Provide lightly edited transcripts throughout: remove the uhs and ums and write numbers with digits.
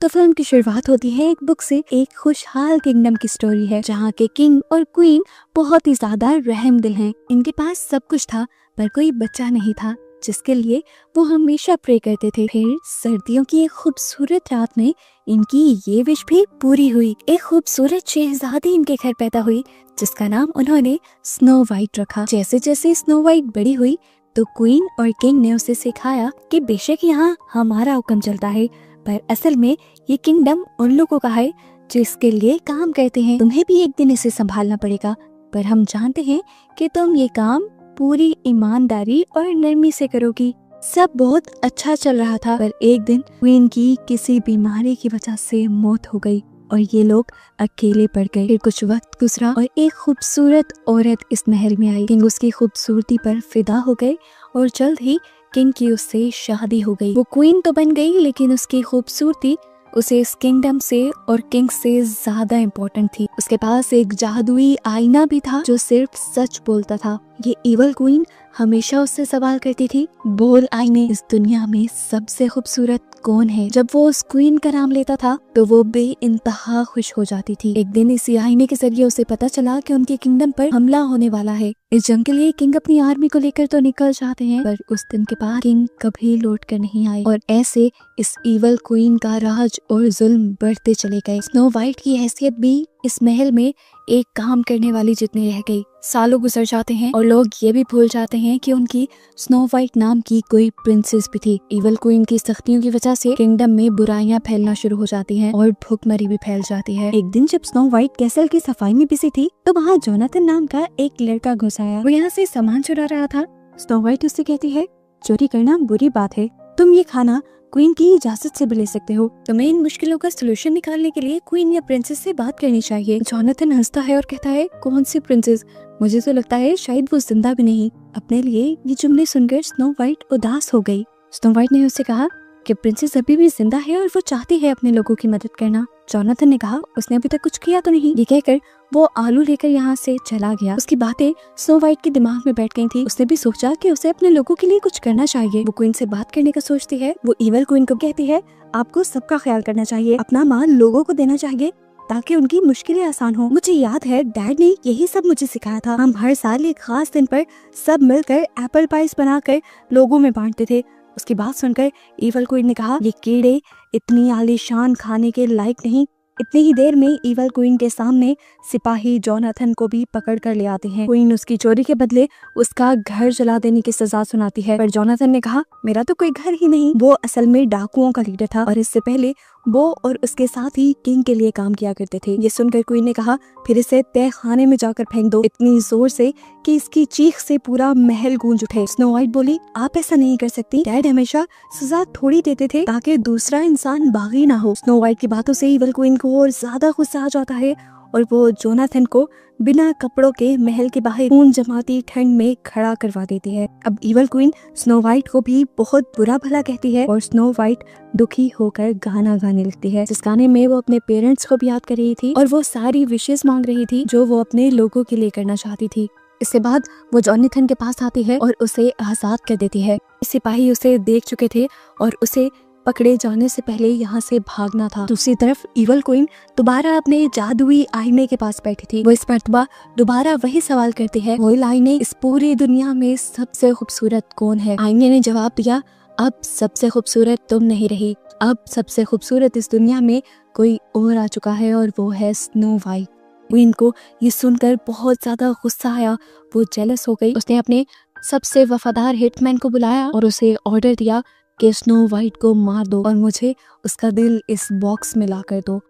तो फिल्म की शुरुआत होती है एक बुक से। एक खुशहाल किंगडम की स्टोरी है जहाँ के किंग और क्वीन बहुत ही ज्यादा रहमदिल हैं। इनके पास सब कुछ था पर कोई बच्चा नहीं था जिसके लिए वो हमेशा प्रे करते थे। फिर सर्दियों की एक खूबसूरत रात में इनकी ये विश भी पूरी हुई। एक खूबसूरत शहजादी इनके घर पैदा हुई जिसका नाम उन्होंने स्नो वाइट रखा। जैसे जैसे स्नो वाइट बड़ी हुई तो क्वीन और किंग ने उसे सिखाया कि बेशक यहाँ हमारा हुक्म चलता है पर असल में ये किंगडम उन लोगों का है जो इसके लिए काम करते हैं। तुम्हें भी एक दिन इसे संभालना पड़ेगा पर हम जानते हैं कि तुम ये काम पूरी ईमानदारी और नरमी से करोगी। सब बहुत अच्छा चल रहा था पर एक दिन क्वीन की किसी बीमारी की वजह से मौत हो गई और ये लोग अकेले पड़ गए। फिर कुछ वक्त गुजरा और एक खूबसूरत औरत इस महल में आई। किंग उसकी खूबसूरती पर फिदा हो गए और जल्द ही किंग की उससे शादी हो गई। वो क्वीन तो बन गई लेकिन उसकी खूबसूरती उसे इस किंगडम से और किंग से ज्यादा इम्पोर्टेंट थी। उसके पास एक जादुई आईना भी था जो सिर्फ सच बोलता था। ये इवल क्वीन हमेशा उससे सवाल करती थी, बोल आईने, इस दुनिया में सबसे खूबसूरत कौन है? जब वो उस क्वीन का नाम लेता था तो वो बेइंतहा खुश हो जाती थी। एक दिन इसी आईने के जरिए उसे पता चला कि उनके किंगडम पर हमला होने वाला है। इस जंग के लिए किंग अपनी आर्मी को लेकर तो निकल जाते हैं पर उस दिन के बाद किंग कभी लौट कर नहीं आए और ऐसे इस इवल क्वीन का राज और जुल्म बढ़ते चले गए। स्नो वाइट की हैसियत भी इस महल में एक काम करने वाली जितनी रह गई। सालों गुजर जाते हैं और लोग ये भी भूल जाते हैं कि उनकी स्नो वाइट नाम की कोई प्रिंसेस भी थी। इवल क्वीन की सख्तियों की वजह से किंगडम में बुराइयां फैलना शुरू हो जाती हैं और भूखमरी भी फैल जाती है। एक दिन जब स्नो वाइट कैसल की सफाई में बिजी थी तो वहाँ जोनाथन नाम का एक लड़का घुस आया। वो यहाँ से सामान चुरा रहा था। स्नो वाइट उससे कहती है, चोरी करना बुरी बात है, तुम ये खाना क्वीन की इजाजत से भी ले सकते हो। तुम्हें इन मुश्किलों का सलूशन निकालने के लिए क्वीन या प्रिंसेस से बात करनी चाहिए। जोनाथन हंसता है और कहता है, कौन सी प्रिंसेस? मुझे तो लगता है शायद वो जिंदा भी नहीं। अपने लिए ये जुमले सुनकर स्नो वाइट उदास हो गई। स्नो वाइट ने उससे कहा कि प्रिंसेस अभी भी जिंदा है और वो चाहती है अपने लोगों की मदद करना। जोनाथन ने कहा, उसने अभी तक कुछ किया तो नहीं। ये कहकर वो आलू लेकर यहाँ से चला गया। उसकी बातें स्नो वाइट के दिमाग में बैठ गई थी। उसने भी सोचा कि उसे अपने लोगों के लिए कुछ करना चाहिए। वो क्वीन से बात करने का सोचती है। वो इवल क्वीन को कहती है, आपको सबका ख्याल करना चाहिए, अपना माल लोगों को देना चाहिए ताकि उनकी मुश्किलें आसान हो। मुझे याद है डैड ने यही सब मुझे सिखाया था। हम हर साल एक खास दिन पर सब मिलकर एप्पल पाइस बनाकर लोगों में बांटते थे। उसकी बात सुनकर इवल क्वीन ने कहा, ये कीड़े इतनी आलीशान खाने के लायक नहीं। इतनी ही देर में इवल क्वीन के सामने सिपाही जोनाथन को भी पकड़ कर ले आते हैं। क्वीन उसकी चोरी के बदले उसका घर जला देने की सजा सुनाती है पर जोनाथन ने कहा, मेरा तो कोई घर ही नहीं। वो असल में डाकुओं का लीडर था और इससे पहले वो और उसके साथ ही किंग के लिए काम किया करते थे। ये सुनकर क्वीन ने कहा, फिर इसे तय खाने में जाकर फेंक दो, इतनी जोर से कि इसकी चीख से पूरा महल गूंज उठे। स्नो वाइट बोली, आप ऐसा नहीं कर सकती। डैड हमेशा सजा थोड़ी देते थे ताकि दूसरा इंसान बागी ना हो। स्नो वाइट की बातों से इवल क्वीन को और ज्यादा गुस्सा आ जाता है और वो जोनाथन को बिना कपड़ों के महल के बाहर खून जमाती ठंड में खड़ा करवा देती है। अब इवल क्वीन स्नो वाइट को भी बहुत बुरा भला कहती है और स्नो वाइट दुखी होकर गाना गाने लगती है, जिस गाने में वो अपने पेरेंट्स को भी याद कर रही थी और वो सारी विशेष मांग रही थी जो वो अपने लोगों के लिए करना चाहती थी। इसके बाद वो जोनाथन के पास आती है और उसे आजाद कर देती है। सिपाही उसे देख चुके थे और उसे पकड़े जाने से पहले यहाँ से भागना था। दूसरी तरफ इवल क्वीन दोबारा अपने जादुई आईने के पास बैठी थी। वो इस मर्तबा दोबारा वही सवाल करती है, वो आईने, इस पूरी दुनिया में सबसे खूबसूरत कौन है? आईने ने जवाब दिया, अब सबसे खूबसूरत तुम नहीं रही, अब सबसे खूबसूरत इस दुनिया में कोई और आ चुका है और वो है स्नो वाइट। क्वीन को ये सुनकर बहुत ज्यादा गुस्सा आया। वो जेलस हो गई। उसने अपने सबसे वफादार हिटमैन को बुलाया और उसे ऑर्डर दिया कि स्नो वाइट को मार दो और मुझे उसका दिल इस बॉक्स में ला कर दो।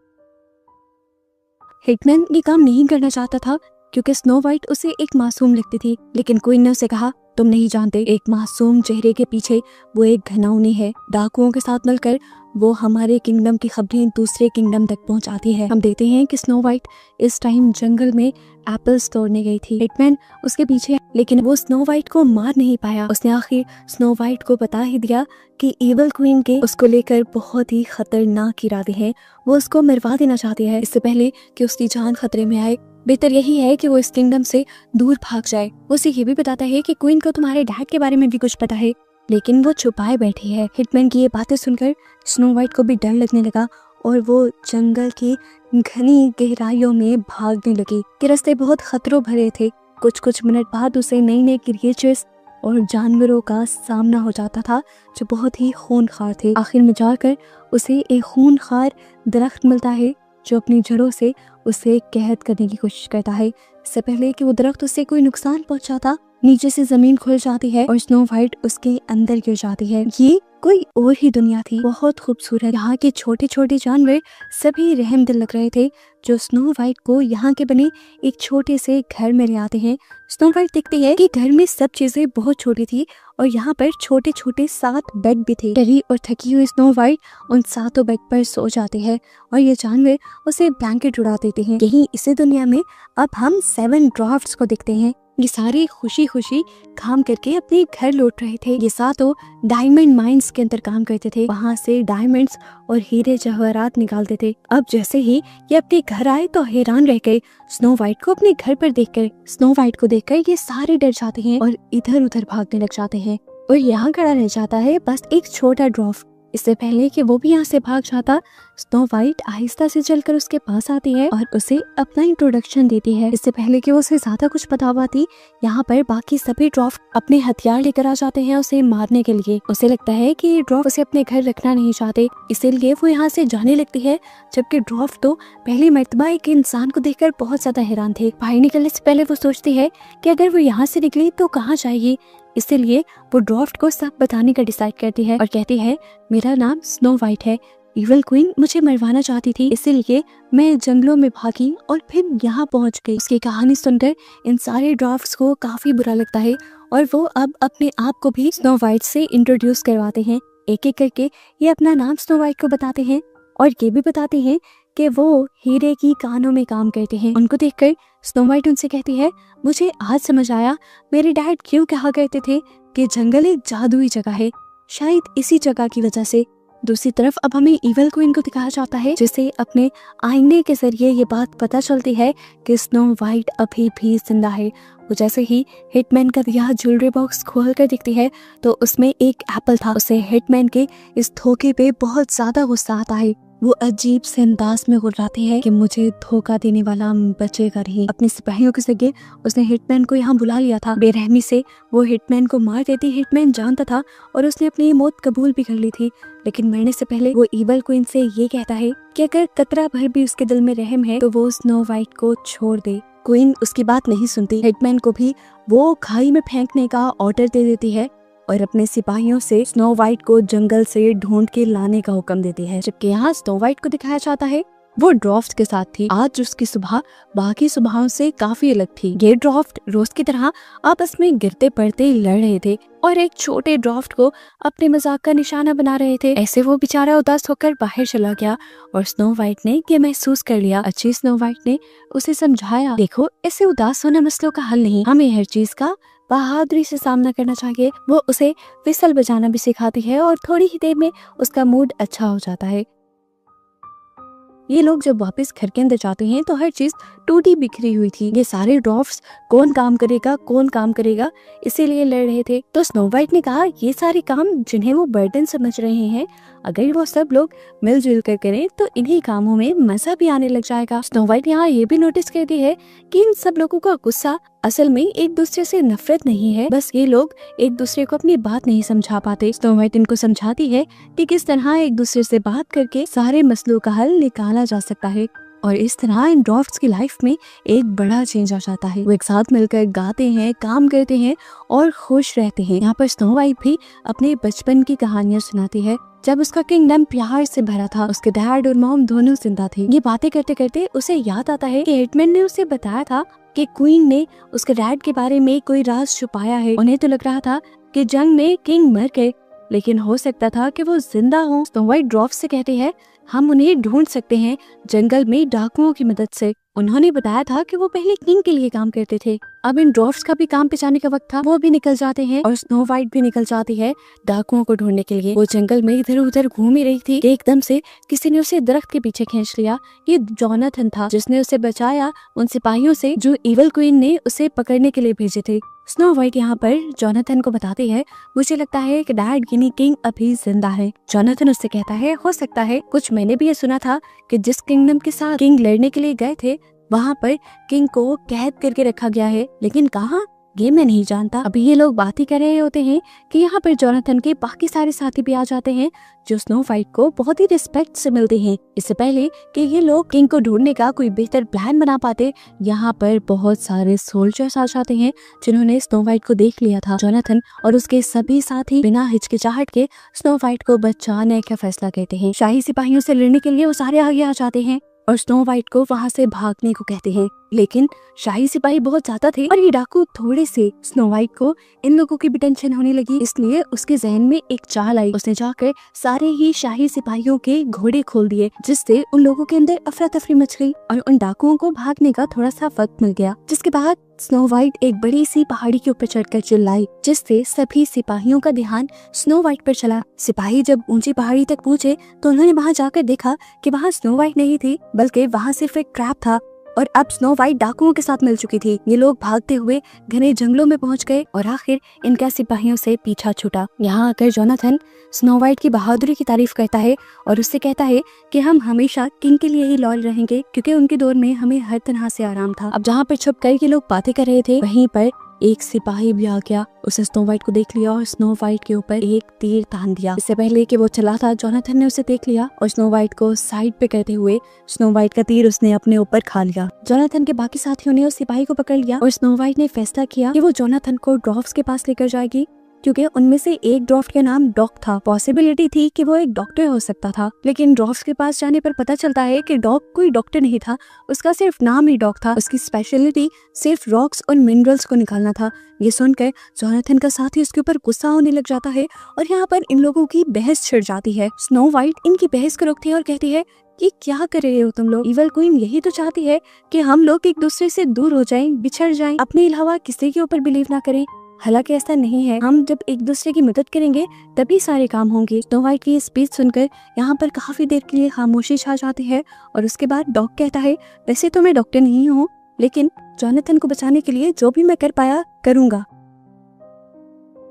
हिटमैन ये काम नहीं करना चाहता था क्योंकि स्नो वाइट उसे एक मासूम लगती थी, लेकिन क्वीन ने उसे कहा, तुम नहीं जानते, एक मासूम चेहरे के पीछे वो एक घिनौनी है। डाकुओं के साथ मिलकर वो हमारे किंगडम की खबरें दूसरे किंगडम तक पहुंचाती है। हम देखते हैं कि स्नो वाइट इस टाइम जंगल में एप्पल्स तोड़ने गई थी। हिटमैन उसके पीछे, लेकिन वो स्नो वाइट को मार नहीं पाया। उसने आखिर स्नो वाइट को बता ही दिया कि इवल क्वीन के उसको लेकर बहुत ही खतरनाक इरादे हैं। वो उसको मरवा देना चाहती है इससे पहले कि उसकी जान खतरे में आए। बेहतर यही है कि वो इस किंगडम से दूर भाग जाए। वो उसे ये भी बताता है कि क्वीन को तुम्हारे डैड के बारे में भी कुछ पता है, लेकिन वो छुपाए बैठी है। हिटमैन की ये बातें सुनकर स्नो वाइट को भी डर लगने लगा और वो जंगल की घनी गहराइयों में भागने लगी। के रास्ते बहुत खतरों भरे थे। कुछ मिनट बाद उसे नई नई क्रिएचर्स और जानवरों का सामना हो जाता था जो बहुत ही खूनखार थे। आखिर में जाकर उसे एक खूनखार दरख्त मिलता है जो अपनी जड़ों से उसे कैद करने की कोशिश करता है। इससे पहले कि वो दरख्त उसे कोई नुकसान पहुंचाता, नीचे से जमीन खुल जाती है और स्नो वाइट उसके अंदर गिर जाती है। ये कोई और ही दुनिया थी, बहुत खूबसूरत। यहाँ के छोटे छोटे जानवर सभी रहमदिल लग रहे थे जो स्नो वाइट को यहाँ के बने एक छोटे से घर में ले आते हैं। स्नो वाइट देखती है कि घर में सब चीजें बहुत छोटी थी और यहाँ पर छोटे छोटे 7 बेड भी थे। डरी और थकी हुई स्नो वाइट उन 7 बेड पर सो जाती है और ये जानवर उसे ब्लैंकेट उड़ा देते हैं। यही इसी दुनिया में अब हम 7 ड्राफ्ट्स को देखते हैं। ये सारे खुशी खुशी काम करके अपने घर लौट रहे थे। ये 7 डायमंड माइंस के अंदर काम करते थे, वहाँ से डायमंड्स और हीरे जवाहरात निकालते थे। अब जैसे ही ये अपने घर आए तो हैरान रह गए स्नो वाइट को अपने घर पर देखकर। स्नो वाइट को देखकर ये सारे डर जाते हैं और इधर उधर भागने लग जाते हैं और यहाँ खड़ा रह जाता है बस एक छोटा ड्वार्फ। इससे पहले कि वो भी यहाँ से भाग जाता, स्नो वाइट आहिस्ता से चलकर उसके पास आती है और उसे अपना इंट्रोडक्शन देती है। इससे पहले कि वो उसे ज्यादा कुछ बता पाती, यहाँ पर बाकी सभी ड्वार्फ अपने हथियार लेकर आ जाते हैं उसे मारने के लिए। उसे लगता है कि ये ड्वार्फ उसे अपने घर रखना नहीं चाहते, इसीलिए वो यहाँ से जाने लगती है। जबकि ड्वार्फ तो पहली मर्तबा एक इंसान को देखकर बहुत ज्यादा हैरान थे। बाहर निकलने से पहले वो सोचती है कि अगर वो यहाँ से निकली तो कहाँ जाएगी, इसीलिए वो ड्वार्फ को सब बताने का डिसाइड करती है और कहती है मेरा नाम स्नो वाइट है। इविल क्वीन मुझे मरवाना चाहती थी, इसीलिए मैं जंगलों में भागी और फिर यहाँ पहुँच गई। उसकी कहानी सुनकर इन सारे ड्वार्फ्स को काफी बुरा लगता है और वो अब अपने आप को भी स्नो वाइट से इंट्रोड्यूस करवाते हैं। एक एक करके ये अपना नाम स्नो वाइट को बताते हैं और ये भी बताते हैं कि वो हीरे की कानों में काम करते हैं। उनको देखकर स्नो वाइट उनसे कहती है मुझे आज समझ आया मेरे डैड क्यों कहा करते थे कि जंगल एक जादुई जगह है, शायद इसी जगह की वजह से। दूसरी तरफ अब हमें इविल क्वीन को दिखाया जाता है जिसे अपने आईने के जरिए ये बात पता चलती है कि स्नो वाइट अभी भी जिंदा है। वो जैसे ही हिटमैन का दिया ज्वेलरी बॉक्स खोल कर दिखती है तो उसमें एक एप्पल था। उसे हिटमैन के इस धोखे पे बहुत ज्यादा गुस्सा आता है। वो अजीब से अंदाज में गुर्राती है कि मुझे धोखा देने वाला बचेगा नहीं। अपने सिपाहियों के जरिए उसने हिटमैन को यहाँ बुला लिया था। बेरहमी से वो हिटमैन को मार देती। हिटमैन जानता था और उसने अपनी मौत कबूल भी कर ली थी, लेकिन मरने से पहले वो इविल क्वीन से ये कहता है कि अगर कतरा भर भी उसके दिल में रहम है तो वो स्नो वाइट को छोड़ दे। क्वीन उसकी बात नहीं सुनती। हिटमैन को भी वो खाई में फेंकने का ऑर्डर दे देती है और अपने सिपाहियों से स्नो वाइट को जंगल से ढूंढ के लाने का हुक्म देती है। जबकि यहाँ स्नो वाइट को दिखाया जाता है वो ड्राफ्ट के साथ थी। आज उसकी सुबह बाकी सुबहों से काफी अलग थी। ये ड्राफ्ट रोज की तरह आपस में गिरते पड़ते लड़ रहे थे और एक छोटे ड्राफ्ट को अपने मजाक का निशाना बना रहे थे। ऐसे वो बेचारा उदास होकर बाहर चला गया और स्नो वाइट ने ये महसूस कर लिया। अच्छी स्नो वाइट ने उसे समझाया, देखो ऐसे उदास होना मसलों का हल नहीं, हमें हर चीज का बहादुरी से सामना करना चाहिए। वो उसे विसल बजाना भी सिखाती है और थोड़ी ही देर में उसका मूड अच्छा हो जाता है। ये लोग जब वापस घर के अंदर जाते हैं तो हर चीज टूटी बिखरी हुई थी। ये सारे ड्वार्फ्स कौन काम करेगा इसीलिए लड़ रहे थे। तो स्नो वाइट ने कहा ये सारे काम जिन्हें वो बर्डन समझ रहे हैं, अगर वो सब लोग मिलजुल कर करें तो इन्हीं कामों में मजा भी आने लग जाएगा। स्नो वाइट यहाँ ये भी नोटिस करती है कि इन सब लोगों का गुस्सा असल में एक दूसरे से नफरत नहीं है, बस ये लोग एक दूसरे को अपनी बात नहीं समझा पाते। स्नो वाइट इनको समझाती है कि किस तरह एक दूसरे से बात करके सारे मसलों का हल निकाला जा सकता है और इस तरह इन ड्वार्फ्स की लाइफ में एक बड़ा चेंज आ जाता है। वो एक साथ मिलकर गाते हैं, काम करते हैं और खुश रहते हैं। यहाँ पर स्नो वाइट भी अपने बचपन की कहानियां सुनाती है जब उसका किंगडम प्यार से भरा था। उसके डैड और मॉम दोनों जिंदा थे। ये बातें करते करते उसे याद आता है कि हिटमैन ने उसे बताया था कि क्वीन ने उसके डैड के बारे में कोई राज छुपाया है। उन्हें तो लग रहा था कि जंग में किंग मर गए, लेकिन हो सकता था कि वो जिंदा हो। स्नो वाइट ड्वार्फ से कहते हैं हम उन्हें ढूंढ सकते हैं जंगल में डाकुओं की मदद से। उन्होंने बताया था कि वो पहले किंग के लिए काम करते थे। अब इन ड्वार्फ्स का भी काम पे जाने का वक्त था। वो भी निकल जाते हैं और स्नो वाइट भी निकल जाती है डाकुओं को ढूंढने के लिए। वो जंगल में इधर उधर घूम ही रही थी कि एकदम से किसी ने उसे दरख्त के पीछे खींच लिया। ये जोनाथन था जिसने उसे बचाया उन सिपाहियों से जो इवल क्वीन ने उसे पकड़ने के लिए भेजे थे। स्नो वाइट यहाँ पर जोनाथन को बताती है, मुझे लगता है कि डैड गिनी किंग अभी जिंदा है। जोनाथन उससे कहता है, हो सकता है, कुछ मैंने भी ये सुना था कि जिस किंगडम के साथ किंग लड़ने के लिए गए थे वहाँ पर किंग को कैद करके रखा गया है, लेकिन कहाँ ये मैं नहीं जानता। अभी ये लोग बात ही कर रहे होते हैं कि यहाँ पर जोनाथन के बाकी सारे साथी भी आ जाते हैं जो स्नो वाइट को बहुत ही रिस्पेक्ट से मिलते हैं। इससे पहले कि ये लोग किंग को ढूंढने का कोई बेहतर प्लान बना पाते, यहाँ पर बहुत सारे सोल्जर्स आ जाते हैं जिन्होंने स्नो वाइट को देख लिया था। जोनाथन और उसके सभी साथी बिना हिचकिचाहट के स्नो वाइट को बचाने का फैसला करते हैं। शाही सिपाहियों से लड़ने के लिए वो सारे आगे आ जाते हैं और स्नो वाइट को वहाँ से भागने को कहते हैं, लेकिन शाही सिपाही बहुत ज्यादा थे और ये डाकू थोड़े से। स्नो वाइट को इन लोगों की भी टेंशन होने लगी, इसलिए उसके जहन में एक चाल आई। उसने जाकर सारे ही शाही सिपाहियों के घोड़े खोल दिए, जिससे उन लोगों के अंदर अफरा तफरी मच गई और उन डाकुओं को भागने का थोड़ा सा वक्त मिल गया। जिसके बाद स्नो वाइट एक बड़ी सी पहाड़ी के ऊपर चढ़कर चिल्लाई, जिससे सभी सिपाहियों का ध्यान स्नो वाइट पर चला। सिपाही जब ऊंची पहाड़ी तक पहुँचे तो उन्होंने वहाँ जाकर देखा कि वहाँ स्नो वाइट नहीं थी, बल्कि वहाँ सिर्फ एक ट्रैप था और अब स्नो वाइट डाकुओं के साथ मिल चुकी थी। ये लोग भागते हुए घने जंगलों में पहुंच गए और आखिर इनका सिपाहियों से पीछा छूटा। यहाँ आकर जोनाथन स्नो वाइट की बहादुरी की तारीफ करता है और उससे कहता है कि हम हमेशा किंग के लिए ही लॉयल रहेंगे, क्योंकि उनके दौर में हमें हर तरह से आराम था। अब जहाँ पर छुप कर ये लोग बातें कर रहे थे, वहीं पर एक सिपाही भी आ गया। उसने स्नो वाइट को देख लिया और स्नो वाइट के ऊपर एक तीर तान दिया। इससे पहले कि वो चला था, जोनाथन ने उसे देख लिया और स्नो वाइट को साइड पे करते हुए स्नो वाइट का तीर उसने अपने ऊपर खा लिया। जोनाथन के बाकी साथियों ने उस सिपाही को पकड़ लिया और स्नो वाइट ने फैसला किया कि वो जोनाथन को ड्वार्फ्स के पास लेकर जाएगी, क्योंकि उनमें से एक ड्वार्फ का नाम डॉक था। पॉसिबिलिटी थी कि वो एक डॉक्टर हो सकता था, लेकिन ड्वार्फ्स के पास जाने पर पता चलता है कि डॉक कोई डॉक्टर नहीं था, उसका सिर्फ नाम ही डॉक था। उसकी स्पेशलिटी सिर्फ रॉक्स और मिनरल्स को निकालना था। ये सुनकर जोनाथन का साथी उसके ऊपर गुस्सा होने लग जाता है और यहाँ पर इन लोगों की बहस छिड़ जाती है। स्नो वाइट इनकी बहस को रोकती है और कहती है, ये क्या कर रहे हो तुम लोग? इवल क्वीन यही तो चाहती है कि हम लोग एक दूसरे से दूर हो जाएं, बिछड़ जाएं, अपने अलावा किसी के ऊपर बिलीव ना करें। हालांकि ऐसा नहीं है, हम जब एक दूसरे की मदद करेंगे तभी सारे काम होंगे। स्नो वाइट की स्पीच सुनकर यहाँ पर काफी देर के लिए खामोशी छा जाती है और उसके बाद डॉक कहता है, वैसे तो मैं डॉक्टर नहीं हूँ, लेकिन जोनाथन को बचाने के लिए जो भी मैं कर पाया करूंगा।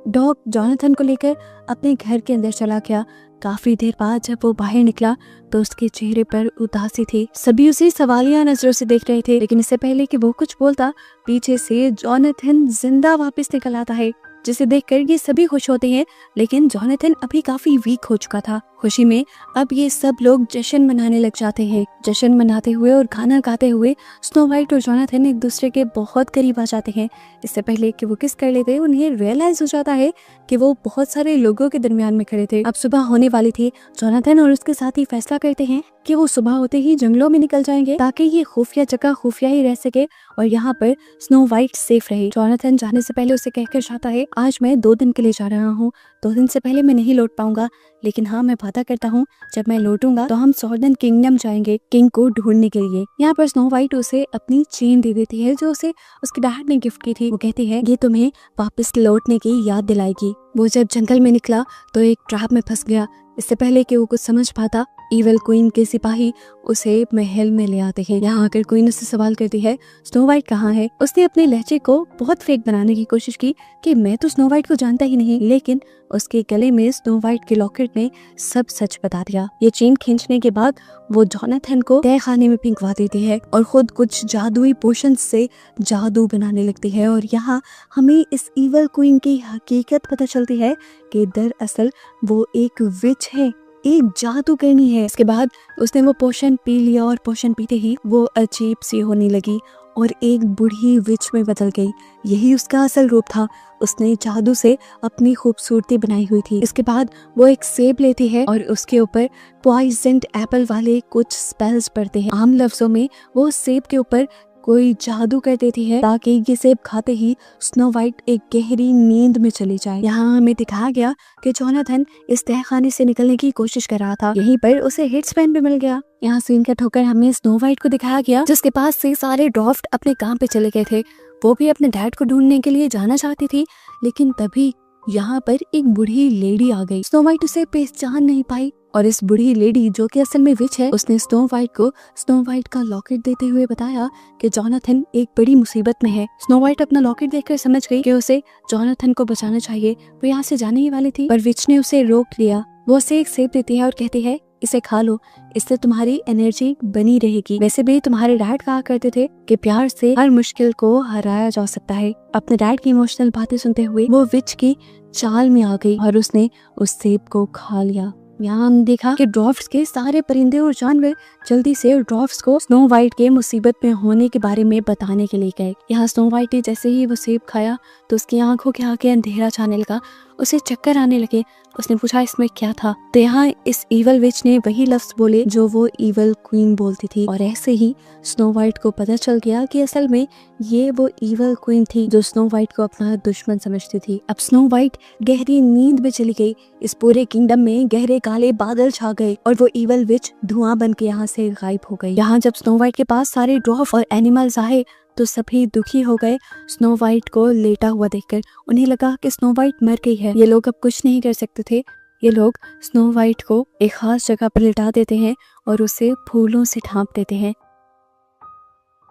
डॉग जोनाथन को लेकर अपने घर के अंदर चला गया। काफी देर बाद जब वो बाहर निकला तो उसके चेहरे पर उदासी थी। सभी उसे सवालिया नजरों से देख रहे थे, लेकिन इससे पहले कि वो कुछ बोलता, पीछे से जोनाथन जिंदा वापस निकल आता है, जिसे देखकर ये सभी खुश होते हैं। लेकिन जोनाथन अभी काफी वीक हो चुका था। खुशी में अब ये सब लोग जश्न मनाने लग जाते हैं। जश्न मनाते हुए और गाना गाते हुए स्नो वाइट और जोनाथन एक दूसरे के बहुत करीब आ जाते हैं। इससे पहले कि वो किस कर लेते, उन्हें रियलाइज हो जाता है कि वो बहुत सारे लोगों के दरमियान में खड़े थे। अब सुबह होने वाली थी। जोनाथन और उसके साथी फैसला करते हैं कि वो सुबह होते ही जंगलों में निकल जाएंगे ताकि ये खुफिया जगह खुफिया ही रह सके और यहाँ पर स्नो वाइट सेफ रहे। जोनाथन जाने से पहले उसे कहकर जाता है, आज मैं 2 दिन के लिए जा रहा हूँ, 2 दिन से पहले मैं नहीं लौट पाऊंगा, लेकिन हाँ मैं वादा करता हूँ जब मैं लौटूंगा तो हम सॉर्डन किंगडम जाएंगे किंग को ढूंढने के लिए। यहाँ पर स्नो वाइट उसे अपनी चेन दे देती है जो उसे उसके डैड ने गिफ्ट की थी। वो कहती है ये तुम्हें वापस लौटने की याद दिलाएगी। वो जब जंगल में निकला तो एक ट्रैप में फंस गया। इससे पहले कि वो कुछ समझ पाता, इवल क्वीन के सिपाही उसे महल में ले आते हैं। यहाँ आकर क्वीन उससे सवाल करती है, स्नो वाइट कहाँ है? उसने अपने लहजे को बहुत फेक बनाने की कोशिश की कि मैं तो स्नो वाइट को जानता ही नहीं, लेकिन उसके गले में स्नो वाइट के लॉकेट ने सब सच बता दिया। ये चेन खींचने के बाद वो जोनाथन को तय खाने में पिंकवा देती है और खुद कुछ जादुई पोशन से जादू बनाने लगती है। और यहाँ हमें इस इवल क्वीन की हकीकत पता चलती है कि दरअसल वो एक विच है, एक जादू करनी है। इसके बाद उसने वो पोशन पी लिया और पोशन पीते ही वो अजीब सी होने लगी और एक बूढ़ी विच में बदल गई। यही उसका असल रूप था। उसने जादू से अपनी खूबसूरती बनाई हुई थी। इसके बाद वो एक सेब लेती है और उसके ऊपर पॉइजन्ड एप्पल वाले कुछ स्पेल्स पढ़ते हैं। आम लफ्जों में वो सेब के ऊपर कोई जादू कर देती है ताकि ये सेब खाते ही स्नो वाइट एक गहरी नींद में चली जाए। यहाँ हमें दिखाया गया कि जोनाथन इस तहखाने से निकलने की कोशिश कर रहा था। यहीं पर उसे हिट स्पेन भी मिल गया। यहाँ सीन का ठोकर हमें स्नो वाइट को दिखाया गया जिसके पास से सारे ड्वार्फ अपने काम पे चले गए थे। वो भी अपने डैड को ढूंढने के लिए जाना चाहती थी, लेकिन तभी यहाँ पर एक बूढ़ी लेडी आ गई। स्नो वाइट उसे पहचान नहीं पाई और इस बूढ़ी लेडी जो कि असल में विच है, उसने स्नो वाइट को स्नो वाइट का लॉकेट देते हुए बताया कि जोनाथन एक बड़ी मुसीबत में है। स्नो वाइट अपना लॉकेट देखकर समझ गई कि उसे जोनाथन को बचाना चाहिए। वो यहाँ से जाने ही वाली थी, पर विच ने उसे रोक लिया। वो उसे एक सेब देती है और कहती है, इसे खा लो, इससे तुम्हारी एनर्जी बनी रहेगी। वैसे भी तुम्हारे डैड कहा करते थे कि प्यार से हर मुश्किल को हराया जा सकता है। अपने डैड की इमोशनल बातें सुनते हुए वो विच की चाल में आ गई और उसने उस सेब को खा लिया। यहाँ हम देखा कि ड्वार्फ्स के सारे परिंदे और जानवर जल्दी से ड्वार्फ्स को स्नो वाइट के मुसीबत में होने के बारे में बताने के लिए गए। यहाँ स्नो वाइट ने जैसे ही वो सेब खाया तो उसकी आंखों के आगे अंधेरा छाने लगा, उसे चक्कर आने लगे। उसने पूछा इसमें क्या था, तो यहाँ इस ईवल विच ने वही लफ्ज बोले जो वो ईवल क्वीन बोलती थी। और ऐसे ही स्नो वाइट को पता चल गया कि असल में ये वो ईवल क्वीन थी जो स्नो वाइट को अपना दुश्मन समझती थी। अब स्नो वाइट गहरी नींद में चली गई। इस पूरे किंगडम में गहरे काले बादल छा गए और वो ईवल विच धुआं बन के यहाँ से गायब हो गई। यहाँ जब स्नो वाइट के पास सारे ड्वार्फ और एनिमल्स आए तो सभी दुखी हो गए स्नो वाइट को लेटा हुआ देखकर। उन्हें लगा कि स्नो वाइट मर गई है। ये लोग अब कुछ नहीं कर सकते थे। ये लोग स्नो वाइट को एक खास जगह पर लिटा देते हैं और उसे फूलों से ढांप देते हैं।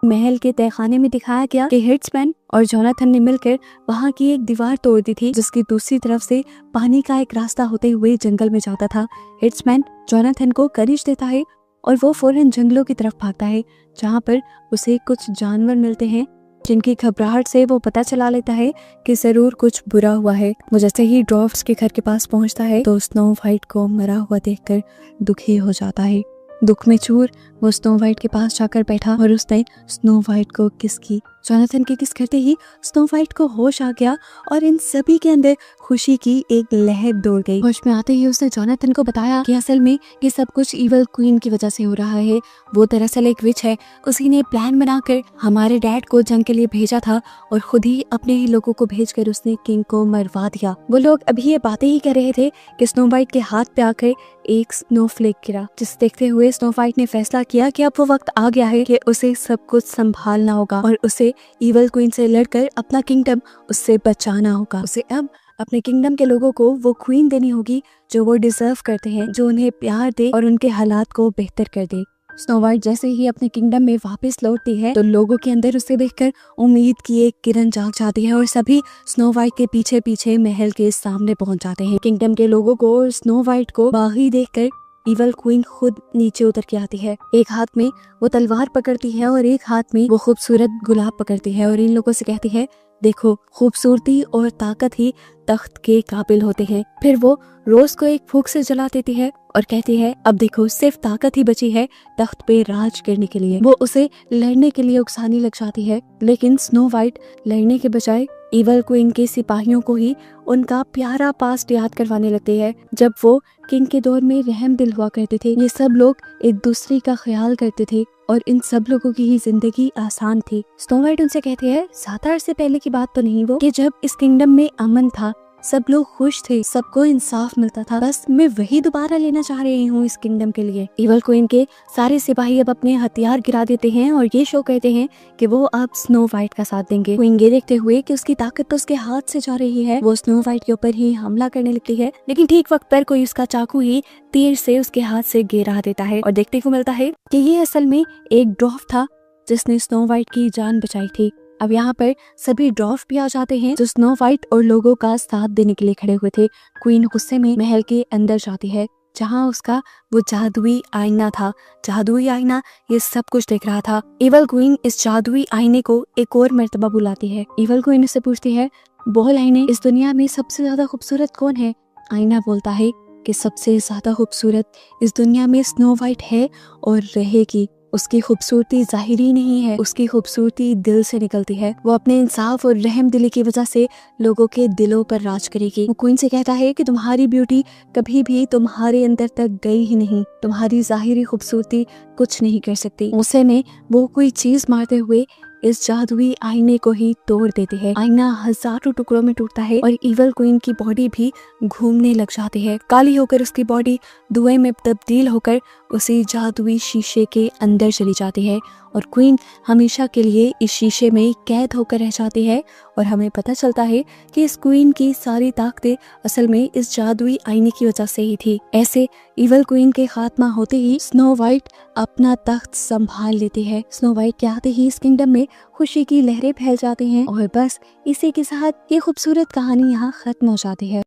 महल के तहखाने में दिखाया गया कि हिट्समैन और जोनाथन ने मिलकर वहां की एक दीवार तोड़ दी थी, जिसकी दूसरी तरफ से पानी का एक रास्ता होते हुए जंगल में जाता था। हिट्समैन जोनाथन को करिश देता है और वो फौरन जंगलों की तरफ भागता है, जहाँ पर उसे कुछ जानवर मिलते हैं जिनकी घबराहट से वो पता चला लेता है कि जरूर कुछ बुरा हुआ है। वो जैसे ही ड्वार्फ्स के घर के पास पहुंचता है तो स्नो वाइट को मरा हुआ देखकर दुखी हो जाता है। दुख में चूर वो स्नो वाइट के पास जाकर बैठा और उसने स्नो वाइट को किस की। जोनाथन की किस करते ही स्नो वाइट को होश आ गया और इन सभी के अंदर खुशी की एक लहर दौड़ गई। होश में आते ही उसने जोनाथन को बताया कि असल में ये सब कुछ ईवल क्वीन की वजह से हो रहा है। वो दरअसल एक विच है, उसी ने प्लान बनाकर हमारे डैड को जंग के लिए भेजा था और खुद ही अपने ही लोगों को भेजकर उसने किंग को मरवा दिया। वो लोग अभी ये बातें ही कर रहे थे कि स्नो वाइट के हाथ पे आकर एक स्नोफ्लेक गिरा, जिसे देखते हुए स्नो वाइट ने फैसला किया कि अब वो वक्त आ गया है कि उसे सब कुछ संभालना होगा और उसे ईवल क्वीन से लड़कर अपना किंगडम उससे बचाना होगा। उसे अब अपने किंगडम के लोगों को वो क्वीन देनी होगी जो वो डिजर्व करते हैं, जो उन्हें प्यार दे और उनके हालात को बेहतर कर दे। स्नो वाइट जैसे ही अपने किंगडम में वापस लौटती है तो लोगों के अंदर उसे देखकर उम्मीद की एक किरण जाग जाती है और सभी स्नो वाइट के पीछे पीछे महल के सामने पहुंच जाते हैं। किंगडम के लोगों को और स्नो वाइट को बागी देखकर ईवल क्वीन खुद नीचे उतर के आती है। एक हाथ में वो तलवार पकड़ती है और एक हाथ में वो खूबसूरत गुलाब पकड़ती है और इन लोगों से कहती है, देखो खूबसूरती और ताकत ही तख्त के काबिल होते हैं। फिर वो रोज को एक फूंक से जला देती है और कहती है, अब देखो सिर्फ ताकत ही बची है तख्त पे राज करने के लिए। वो उसे लड़ने के लिए उकसाने लग जाती है, लेकिन स्नो वाइट लड़ने के बजाय ईवल क्वीन के सिपाहियों को ही उनका प्यारा पास्ट याद करवाने लगती है, जब वो किंग के दौर में रहम दिल हुआ करते थे। ये सब लोग एक दूसरे का ख्याल करते थे और इन सब लोगों की ही जिंदगी आसान थी। स्नो वाइट उनसे कहते हैं, 7 अरसे पहले की बात तो नहीं वो कि जब इस किंगडम में अमन था, सब लोग खुश थे, सबको इंसाफ मिलता था। बस मैं वही दोबारा लेना चाह रही हूँ इस किंगडम के लिए। ईवल क्वीन के सारे सिपाही अब अपने हथियार गिरा देते हैं और ये शो कहते हैं कि वो अब स्नो वाइट का साथ देंगे। क्वीन ये देखते हुए कि उसकी ताकत तो उसके हाथ से जा रही है, वो स्नो वाइट के ऊपर ही हमला करने लगती है, लेकिन ठीक वक्त पर कोई उसका चाकू ही तीर से उसके हाथ से गिरा देता है और देखने को मिलता है कि ये असल में एक ड्वार्फ था जिसने स्नो वाइट की जान बचाई थी। अब यहाँ पर सभी ड्वार्फ भी आ जाते हैं जो स्नो वाइट और लोगों का साथ देने के लिए खड़े हुए थे। क्वीन गुस्से में महल के अंदर जाती है, जहाँ उसका वो जादुई आईना था। जादुई आईना ये सब कुछ देख रहा था। ईवल क्वीन इस जादुई आईने को एक और मर्तबा बुलाती है। ईवल क्वीन उससे पूछती है, बोल आईने, इस दुनिया में सबसे ज्यादा खूबसूरत कौन है? आईना बोलता है कि सबसे ज्यादा खूबसूरत इस दुनिया में स्नो वाइट है और रहेगी। उसकी खूबसूरती जाहिरी नहीं है, उसकी खूबसूरती दिल से निकलती है। वो अपने इंसाफ और रहम दिली की वजह से लोगों के दिलों पर राज करेगी। वो क्वीन से कहता है कि तुम्हारी ब्यूटी कभी भी तुम्हारे अंदर तक गई ही नहीं, तुम्हारी जाहिरी खूबसूरती कुछ नहीं कर सकती। गुस्से में वो कोई चीज मारते हुए इस जादुई आईने को ही तोड़ देते हैं। आईना हजारों टुकड़ों में टूटता है और ईवल क्वीन की बॉडी भी घूमने लग जाती है। काली होकर उसकी बॉडी धुएं में तब्दील होकर उसी जादुई शीशे के अंदर चली जाती है और क्वीन हमेशा के लिए इस शीशे में कैद होकर रह जाती है और हमें पता चलता है कि इस क्वीन की सारी ताकतें असल में इस जादुई आईने की वजह से ही थी। ऐसे इवल क्वीन के खात्मा होते ही स्नो वाइट अपना तख्त संभाल लेती है। स्नो वाइट के आते ही इस किंगडम में खुशी की लहरें फैल जाती हैं और बस इसी के साथ ये खूबसूरत कहानी यहाँ खत्म हो जाती है।